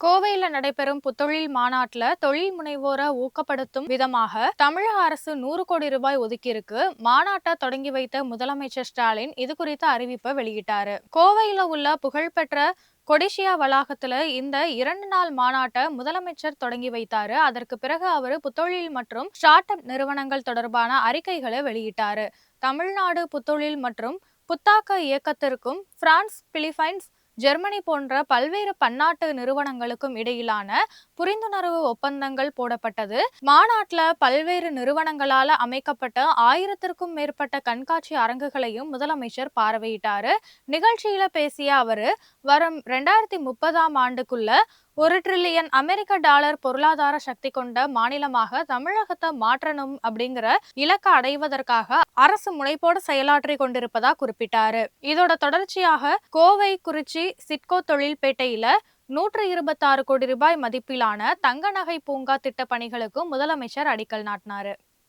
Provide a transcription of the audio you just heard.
கோவையில நடைபெறும் புத்தொழில் மாநாட்டுல தொழில் முனைவோரை ஊக்கப்படுத்தும் விதமாக தமிழக அரசு 100 கோடி ரூபாய் ஒதுக்கியிருக்கு. மாநாட்டை தொடங்கி வைத்த முதலமைச்சர் ஸ்டாலின் இது குறித்த அறிவிப்பை வெளியிட்டாரு. கோவையில உள்ள புகழ்பெற்ற கொடிஷியா வளாகத்துல இந்த 2 நாள் மாநாட்டை முதலமைச்சர் தொடங்கி வைத்தாரு. அதற்கு பிறகு அவரு புத்தொழில் மற்றும் ஸ்டார்ட் அப் நிறுவனங்கள் தொடர்பான அறிக்கைகளை வெளியிட்டாரு. தமிழ்நாடு புத்தொழில் மற்றும் புத்தாக்க இயக்கத்திற்கும் பிரான்ஸ், பிலிப்பைன்ஸ், ஜெர்மனி போன்ற பல்வேறு பன்னாட்டு நிறுவனங்களுக்கும் இடையிலான புரிந்துணர்வு ஒப்பந்தங்கள் போடப்பட்டது. மாநாட்டுல பல்வேறு நிறுவனங்களால அமைக்கப்பட்ட 1000த்திற்கும் மேற்பட்ட கண்காட்சி அரங்குகளையும் முதலமைச்சர் பார்வையிட்டாரு. நிகழ்ச்சியில பேசிய அவரு, வரும் 2030ஆம் ஆண்டுக்குள்ள $1 டிரில்லியன் அமெரிக்க டாலர் பொருளாதார சக்தி கொண்ட மாநிலமாக தமிழகத்தை மாற்றணும் அப்படிங்கிற இலக்கை அடைவதற்காக அரசு முனைப்போடு செயலாற்றி கொண்டிருப்பதா குறிப்பிட்டாரு. இதோட தொடர்ச்சியாக கோவை, குறிச்சி சிட்கோ தொழில்பேட்டையில 126 கோடி ரூபாய் மதிப்பிலான தங்க நகை பூங்கா திட்ட பணிகளுக்கும் முதலமைச்சர் அடிக்கல் நாட்டினாரு.